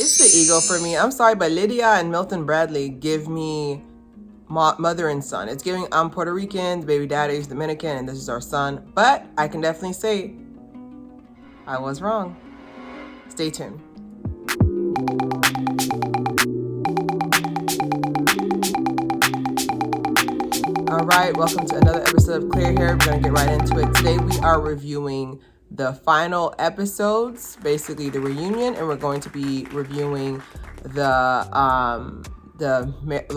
It's the ego for me. I'm sorry, but Lydia and Milton Bradley give me mother and son. It's giving I'm Puerto Rican, the baby daddy is Dominican, and this is our son. But I can definitely say I was wrong. Stay tuned. All right, welcome to another episode of Clear Hair. We're going to get right into it. Today we are reviewing the final episodes, basically the reunion, and we're going to be reviewing the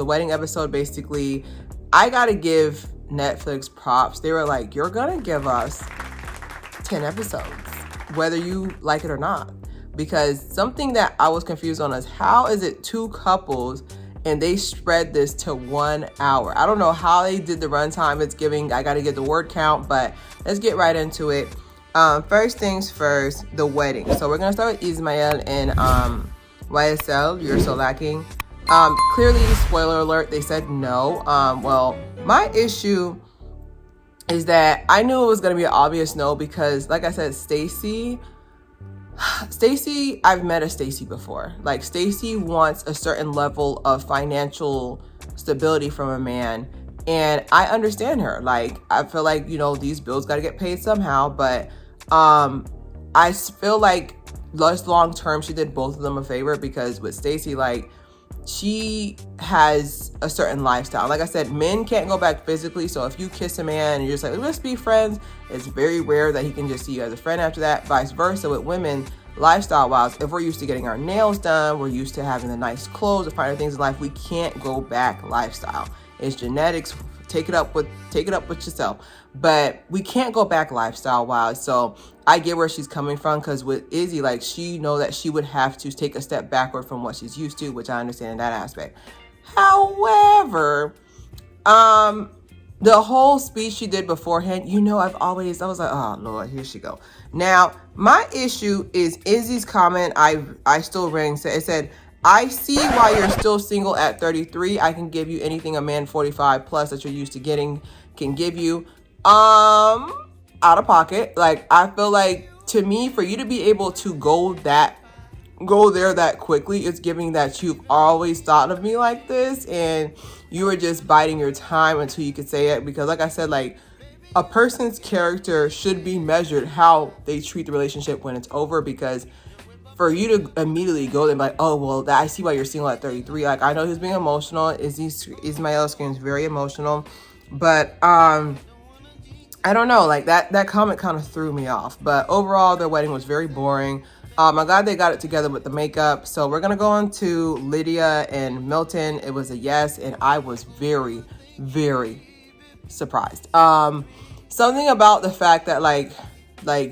wedding episode. Basically, I got to give Netflix props. They were like, you're going to give us 10 episodes, whether you like it or not. Because something that I was confused on is how is it two couples and they spread this to 1 hour? I don't know how they did the runtime. It's giving, I got to get the word count, but let's get right into it. First things first, the wedding. So we're going to start with Ismael and YSL, You're So Lacking. Clearly, spoiler alert, they said no. Well, my issue is that I knew it was going to be an obvious no because, like I said, Stacey, I've met a Stacey before. Like, Stacey wants a certain level of financial stability from a man, and I understand her. Like, I feel like, you know, these bills got to get paid somehow, but I feel like less long term she did both of them a favor, because with Stacey, like, she has a certain lifestyle. Like I said, men can't go back physically. So if you kiss a man and you're just like, let's be friends, it's very rare that he can just see you as a friend after that. Vice versa with women, lifestyle wise, if we're used to getting our nails done, we're used to having the nice clothes, the finer things in life, we can't go back lifestyle. It's genetics. Take it up with yourself, but we can't go back lifestyle wise. So I get where she's coming from, because with Izzy, like, she know that she would have to take a step backward from what she's used to, which I understand in that aspect. However, the whole speech she did beforehand, you know, I was like, oh Lord, here she go. Now, my issue is Izzy's comment. I still ring. It said, I see why you're still single at 33. I can give you anything a man 45 plus that you're used to getting can give you. Out of pocket. Like, I feel like, to me, for you to be able to go there that quickly, it's giving that you've always thought of me like this, and you were just biding your time until you could say it. Because, like I said, like, a person's character should be measured how they treat the relationship when it's over, because for you to immediately go there and be like, oh, well, I see why you're single at 33. Like, I know he's being emotional. Ismael seems very emotional. But I don't know. Like, that comment kind of threw me off. But overall, their wedding was very boring. I'm glad they got it together with the makeup. So we're going to go on to Lydia and Milton. It was a yes, and I was very, very surprised. Something about the fact that, like,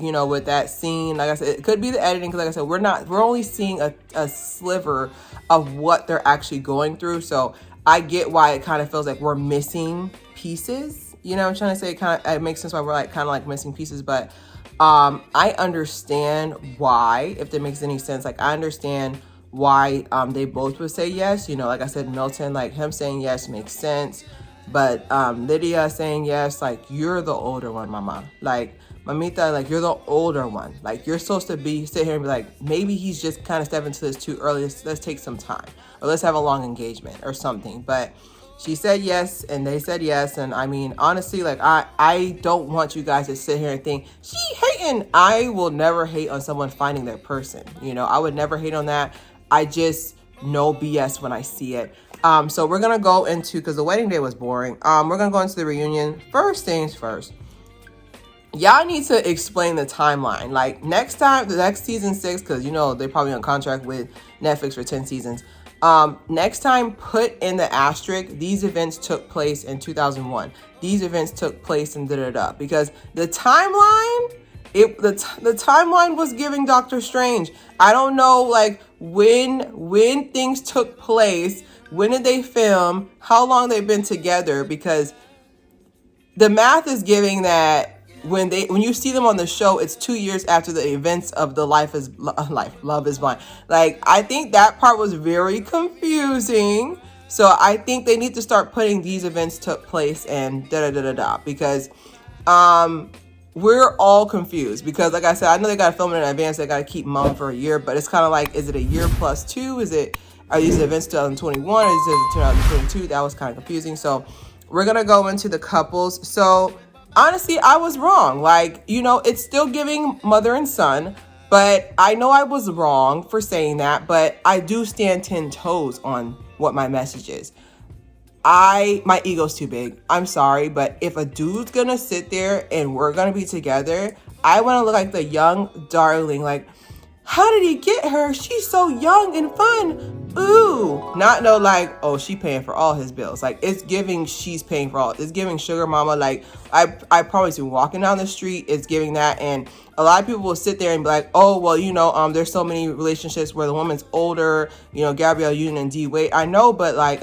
you know, with that scene, like I said, it could be the editing, because like I said, we're only seeing a sliver of what they're actually going through. So I get why it kind of feels like we're missing pieces. You know what I'm trying to say? It makes sense why we're like kind of like missing pieces, but I understand why, if that makes any sense. Like, I understand why they both would say yes. You know, like I said, Milton, like, him saying yes makes sense. But Lydia saying yes, like, you're the older one, mama. Like, mamita, like, you're the older one. Like, you're supposed to sit here and be like, maybe he's just kind of stepping into this too early. Let's take some time. Or let's have a long engagement or something. But she said yes, and they said yes. And I mean, honestly, like, I don't want you guys to sit here and think, she hating. I will never hate on someone finding their person. You know, I would never hate on that. I just know BS when I see it. So we're going to go into, because the wedding day was boring. We're going to go into the reunion. First things first. Y'all need to explain the timeline. Like, next time, the next season 6, because, you know, they're probably on contract with Netflix for 10 seasons. Next time, put in the asterisk, these events took place in 2001. These events took place in da-da-da. Because the timeline, the timeline was giving Doctor Strange. I don't know, like, when things took place, when did they film, how long they've been together, because the math is giving that when you see them on the show, it's 2 years after the events of the Love is Blind. Like, I think that part was very confusing. So I think they need to start putting these events took place and da-da-da-da-da, because we're all confused because, like I said, I know they got to film it in advance. They got to keep mom for a year, but it's kind of like, is it a year plus 2? Are these events 2021 or is it 2022? That was kind of confusing. So we're going to go into the couples. So honestly, I was wrong. Like, it's still giving mother and son, but I know I was wrong for saying that, but I do stand 10 toes on what my message is. My ego's too big. I'm sorry, but if a dude's gonna sit there and we're gonna be together, I want to look like the young darling. Like, how did he get her? She's so young and fun. Ooh, not no like, oh, she paying for all his bills. Like, it's giving she's paying for all. It's giving sugar mama. Like, I probably see walking down the street. It's giving that, and a lot of people will sit there and be like, oh, well, there's so many relationships where the woman's older. Gabrielle Union and D Wade. I know, but like,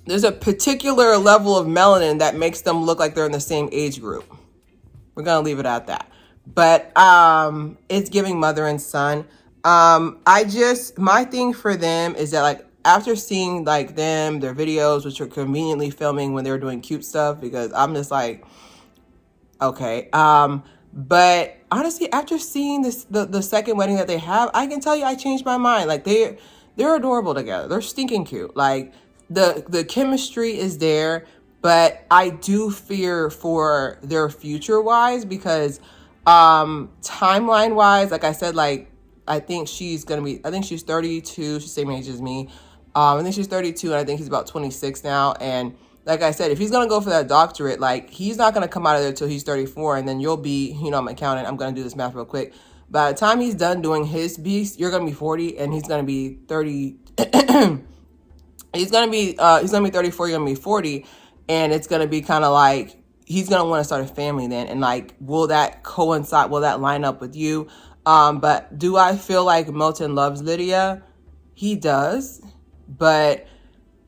there's a particular level of melanin that makes them look like they're in the same age group. We're going to leave it at that. But it's giving mother and son. My thing for them is that, like, after seeing like their videos, which are conveniently filming when they're doing cute stuff, because I'm just like, okay. But honestly, after seeing the second wedding that they have, I can tell you I changed my mind. Like, they're adorable together. They're stinking cute. Like, the chemistry is there, but I do fear for their future wise, because timeline wise, like I said, like, I think she's 32. She's the same age as me. I think she's 32 and I think he's about 26 now. And like I said, if he's going to go for that doctorate, like, he's not going to come out of there till he's 34. And then you'll be, I'm an accountant. I'm going to do this math real quick. By the time he's done doing his beast, you're going to be 40 and he's going to be 30. He's gonna be 34, you're gonna be 40, and it's gonna be kind of like he's gonna want to start a family then, and like, will that coincide? Will that line up with you? But do I feel like Milton loves Lydia? He does, but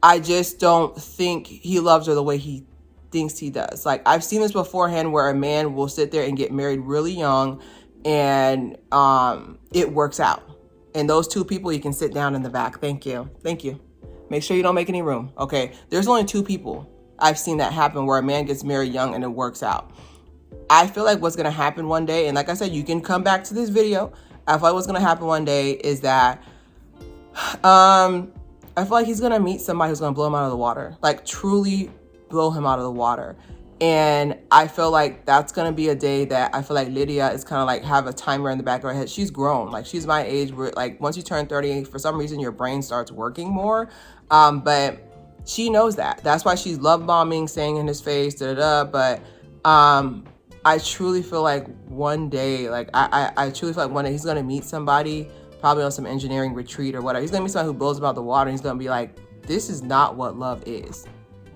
I just don't think he loves her the way he thinks he does. Like, I've seen this beforehand where a man will sit there and get married really young, and it works out. And those two people, you can sit down in the back. Thank you. Make sure you don't make any room. Okay. There's only two people I've seen that happen where a man gets married young and it works out. I feel like what's going to happen one day, and like I said, you can come back to this video. I feel like what's going to happen one day is that I feel like he's going to meet somebody who's going to blow him out of the water. Like, truly blow him out of the water. And I feel like that's going to be a day that I feel like Lydia is kind of like have a timer in the back of her head. She's grown. Like, she's my age where, like, once you turn 30, for some reason, your brain starts working more. But she knows that. That's why she's love bombing, saying in his face, But I truly feel like one day, like, I truly feel like one day he's going to meet somebody, probably on some engineering retreat or whatever. He's going to meet somebody who blows him out the water. And he's going to be like, this is not what love is.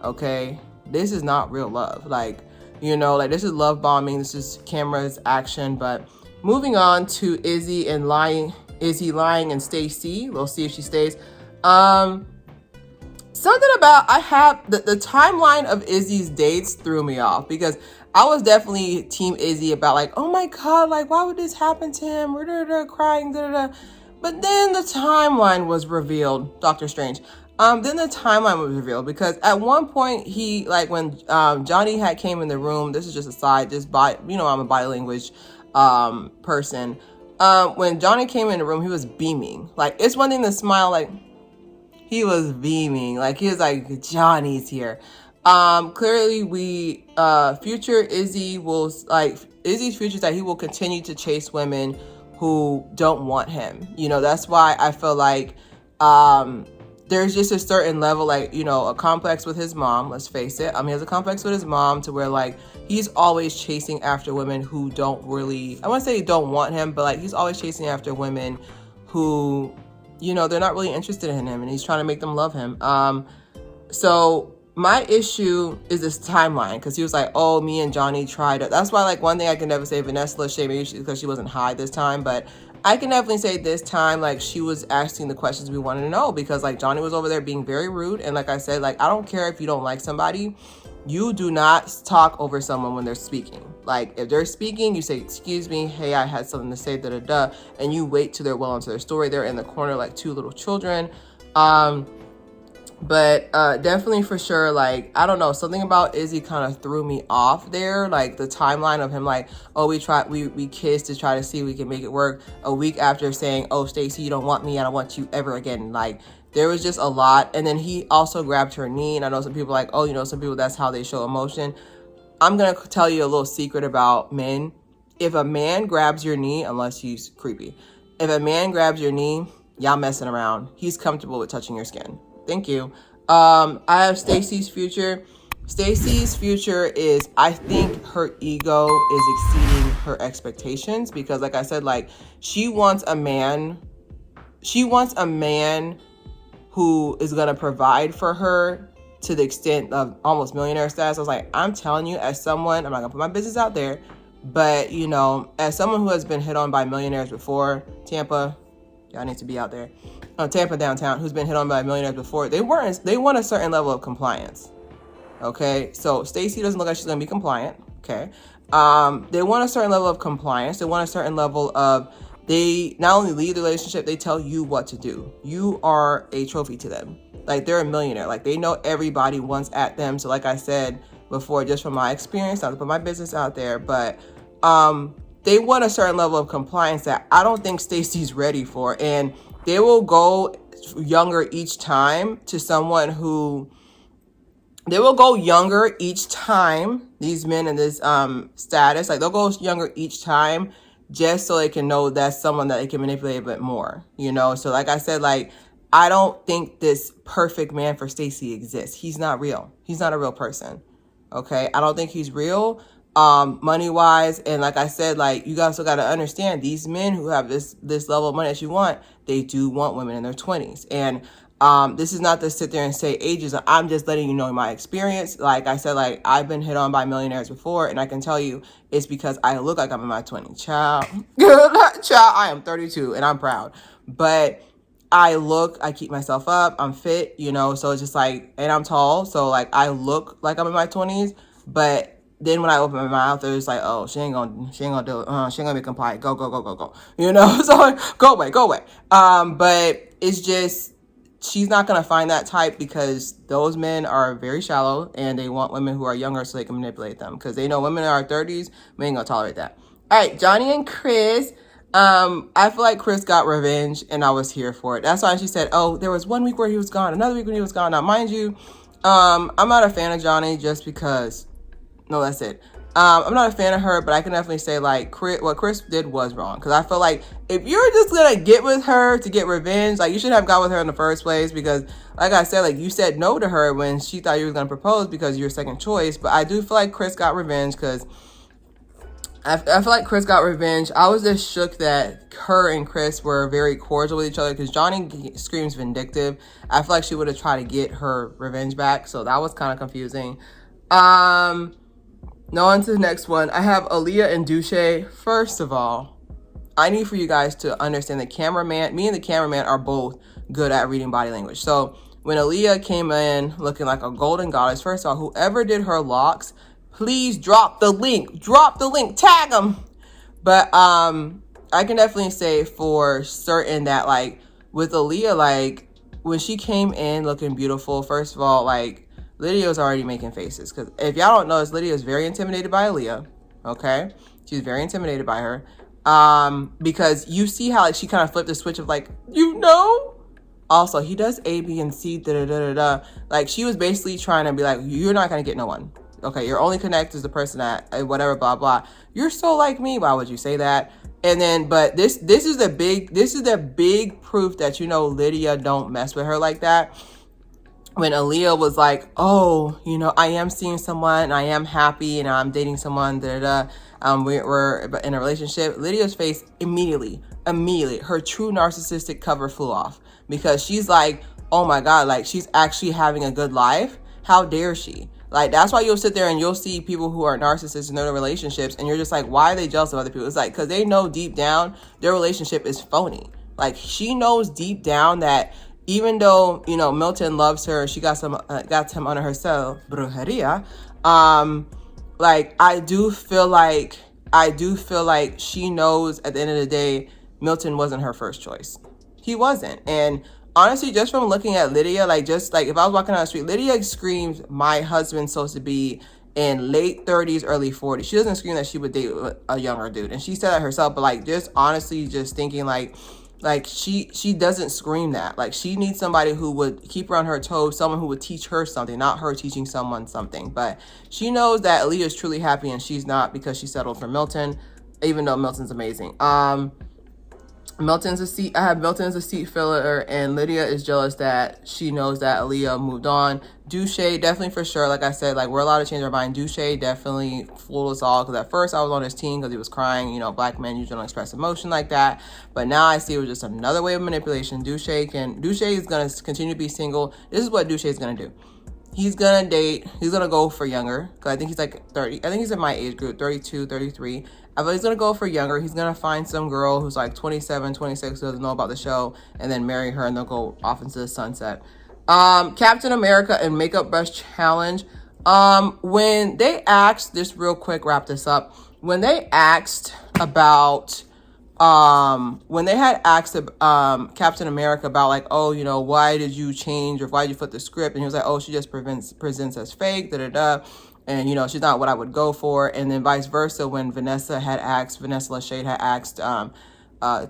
Okay? This is not real love. Like, like, this is love bombing. This is cameras, action. But moving on to Izzy lying and Stacey. We'll see if she stays. Something about, I have the timeline of Izzy's dates threw me off, because I was definitely team Izzy about, like, oh my God, like, why would this happen to him? Crying, But then the timeline was revealed. Doctor Strange. Then the timeline was revealed, because at one point he, like, when Johnny had came in the room, this is just a side, I'm a body language person. When Johnny came in the room, he was beaming. Like, it's one thing to smile, like, he was beaming. Like, he was like, Johnny's here. Clearly future Izzy Izzy's future is that he will continue to chase women who don't want him. That's why I feel like, there's just a certain level, like, a complex with his mom, let's face it. He has a complex with his mom to where, like, he's always chasing after women who don't really, I want to say don't want him, but, like, he's always chasing after women who, they're not really interested in him, and he's trying to make them love him. So my issue is this timeline, because he was like, oh, me and Johnny tried it. That's why, like, one thing I can never say, Vanessa Lachey, maybe because she wasn't high this time, but I can definitely say this time, like, she was asking the questions we wanted to know, because, like, Johnny was over there being very rude. And like I said, like, I don't care if you don't like somebody, you do not talk over someone when they're speaking. Like, if they're speaking, you say, excuse me, hey, I had something to say, and you wait till they're well into their story. They're in the corner like two little children. But definitely for sure, like, I don't know, something about Izzy kind of threw me off there. Like the timeline of him, like, oh, we kissed to try to see if we can make it work. A week after saying, oh, Stacey, you don't want me, I don't want you ever again. Like, there was just a lot. And then he also grabbed her knee. And I know some people like, oh, you know, some people, that's how they show emotion. I'm going to tell you a little secret about men. If a man grabs your knee, unless he's creepy, if a man grabs your knee, y'all messing around. He's comfortable with touching your skin. Thank you. I have Stacey's future. Stacey's future is, I think her ego is exceeding her expectations because, like I said, like she wants a man who is going to provide for her to the extent of almost millionaire status. I was like, I'm telling you, as someone, I'm not going to put my business out there, but, you know, as someone who has been hit on by millionaires before, Tampa, y'all need to be out there. Tampa downtown, who's been hit on by millionaires before, they want a certain level of compliance. Okay, so Stacey doesn't look like she's gonna be compliant. Okay, they want a certain level of compliance. They want a certain level of, they not only lead the relationship, they tell you what to do. You are a trophy to them. Like, they're a millionaire. Like, they know everybody wants at them. So like I said before, just from my experience, not to put my business out there, but they want a certain level of compliance that I don't think Stacey's ready for. And they will go younger each time to someone who, they will go younger each time, these men in this status, like they'll go younger each time just so they can know that's someone that they can manipulate a bit more, you know? So like I said, like, I don't think this perfect man for Stacey exists. He's not real. He's not a real person. Okay. I don't think he's real, money wise. And like I said, like, you guys still got to understand, these men who have this level of money that you want, they do want women in their 20s. And this is not to sit there and say ages. I'm just letting you know my experience. Like I said, like, I've been hit on by millionaires before, and I can tell you it's because I look like I'm in my 20s. Child, I am 32 and I'm proud. But I keep myself up, I'm fit, you know, so it's just like, and I'm tall, so like I look like I'm in my 20s, but then when I open my mouth, it's like, oh, she ain't gonna do it, she ain't gonna be compliant, go, you know, so like, go away. But it's just, she's not gonna find that type because those men are very shallow and they want women who are younger so they can manipulate them because they know women in our 30s, we ain't gonna tolerate that. All right, Johnny and Chris. I feel like Chris got revenge and I was here for it. That's why she said, oh, there was 1 week where he was gone, another week when he was gone. Now, mind you, I'm not a fan of Johnny just because, no, that's it. I'm not a fan of her, but I can definitely say, like, what Chris did was wrong. Because I feel like if you're just going to get with her to get revenge, like, you should have got with her in the first place. Because, like I said, like, you said no to her when she thought you were going to propose because you're second choice. But I do feel like Chris got revenge because I feel like Chris got revenge. I was just shook that her and Chris were very cordial with each other because Johnny screams vindictive. I feel like she would have tried to get her revenge back. So that was kind of confusing. No, on to the next one. I have Aaliyah and Uche. First of all, I need for you guys to understand the cameraman, me and the cameraman are both good at reading body language. So when Aaliyah came in looking like a golden goddess, first of all, whoever did her locks, please drop the link, tag them. But I can definitely say for certain that, like, with Aaliyah, like, when she came in looking beautiful, first of all, like, Lydia was already making faces. Because if y'all don't know, Lydia is very intimidated by Aaliyah. Okay? She's very intimidated by her. Because you see how, like, she kind of flipped the switch of, like, you know? Also, he does A, B, and C, da-da-da-da-da. Like, she was basically trying to be like, you're not going to get no one. Okay, your only connect is the person that, whatever, blah, blah. You're so like me. Why would you say that? And then, but this is the big proof that, you know, Lydia don't mess with her like that. When Aaliyah was like, oh, you know, I am seeing someone, and I am happy, and I'm dating someone, we're in a relationship. Lydia's face immediately, her true narcissistic cover flew off because she's like, oh my God, like, she's actually having a good life. How dare she? Like, that's why you'll sit there and you'll see people who are narcissists in their relationships, and you're just like, why are they jealous of other people? It's like, because they know deep down their relationship is phony. Like, she knows deep down that even though, you know, Milton loves her, she got him under herself, brujeria. Like, I do feel like she knows at the end of the day, Milton wasn't her first choice. He wasn't. And honestly, just from looking at Lydia, like, just like if I was walking down the street, Lydia screams, my husband's supposed to be in late 30s, early 40s. She doesn't scream that she would date a younger dude. And she said that herself, but like, just honestly, just thinking like she doesn't scream that. Like, she needs somebody who would keep her on her toes, someone who would teach her something, not her teaching someone something. But she knows that Aaliyah is truly happy and she's not, because she settled for Milton, even though Milton's amazing. Milton's a seat. I have Milton as a seat filler, and Lydia is jealous that she knows that Aaliyah moved on. Uche, definitely for sure. Like I said, like, we're allowed to change our mind. Uche definitely fooled us all, because at first I was on his team because he was crying. You know, black men usually don't express emotion like that. But now I see it was just another way of manipulation. Uche is gonna continue to be single. This is what Uche is gonna do. He's gonna date. He's gonna go for younger, because I think he's like 30. I think he's in my age group, 32, 33. I bet he's gonna go for younger. He's gonna find some girl who's like 27, 26, who doesn't know about the show, and then marry her, and they'll go off into the sunset. Captain America and Makeup Brush Challenge. When they asked, just real quick, wrap this up. When they asked about when they had asked Captain America about, like, oh, you know, why did you change, or why did you flip the script, and he was like, oh, she just presents as fake, and, you know, she's not what I would go for. And then vice versa, when Vanessa Lachey had asked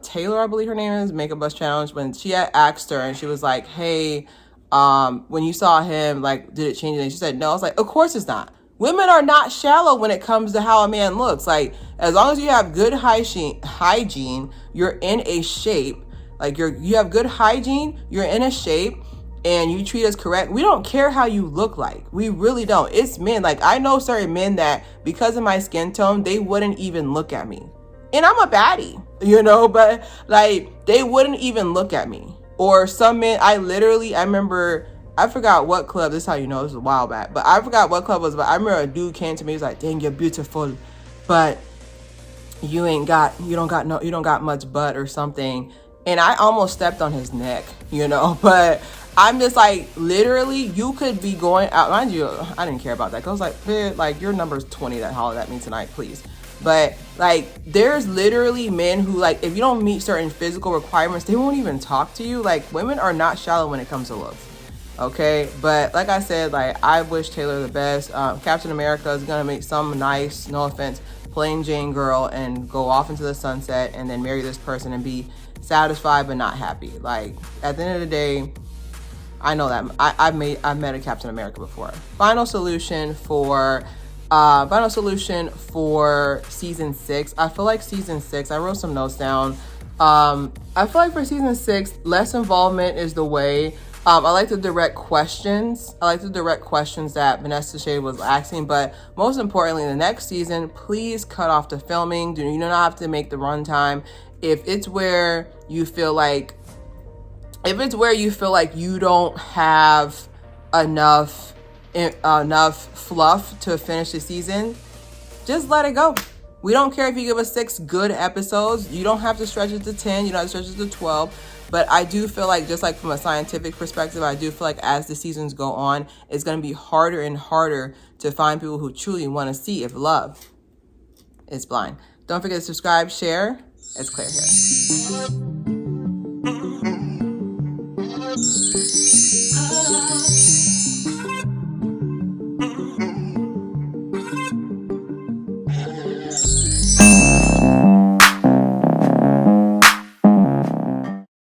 Taylor, I believe her name is, Makeup Bus Challenge, when she had asked her, and she was like, hey, when you saw him, like, did it change anything? She said no. I was like, of course it's not. Women are not shallow when it comes to how a man looks. Like, as long as you have good hygiene, you're in a shape. Like, you have good hygiene, you're in a shape, and you treat us correct. We don't care how you look like. We really don't. It's men. Like, I know certain men that, because of my skin tone, they wouldn't even look at me. And I'm a baddie, you know, but like, they wouldn't even look at me. Or some men, I remember, I forgot what club, this is how you know, this was a while back, but I forgot what club it was, but I remember a dude came to me, he was like, dang, you're beautiful, but you don't got much butt or something. And I almost stepped on his neck, you know, but I'm just like, literally, you could be going out, mind you, I didn't care about that, because I was like, man, like, your number's 20 that hollered at me tonight, please. But like, there's literally men who, like, if you don't meet certain physical requirements, they won't even talk to you. Like, women are not shallow when it comes to looks. Okay, but like I said, like, I wish Taylor the best. Captain America is gonna make some nice, no offense, plain Jane girl and go off into the sunset and then marry this person and be satisfied but not happy. Like, at the end of the day, I know that I've met a Captain America before. Final solution for season 6. I feel like season 6, I wrote some notes down. I feel like for season 6, less involvement is the way. I like the direct questions. I like the direct questions that Vanessa Lachey was asking, but most importantly, the next season, please cut off the filming. You do not have to make the runtime. If it's where you feel like you don't have enough fluff to finish the season, just let it go. We don't care if you give us 6 good episodes. You don't have to stretch it to 10. You don't have to stretch it to 12. But I do feel like, just like from a scientific perspective, I do feel like as the seasons go on, it's going to be harder and harder to find people who truly want to see if love is blind. Don't forget to subscribe, share. It's Claire here.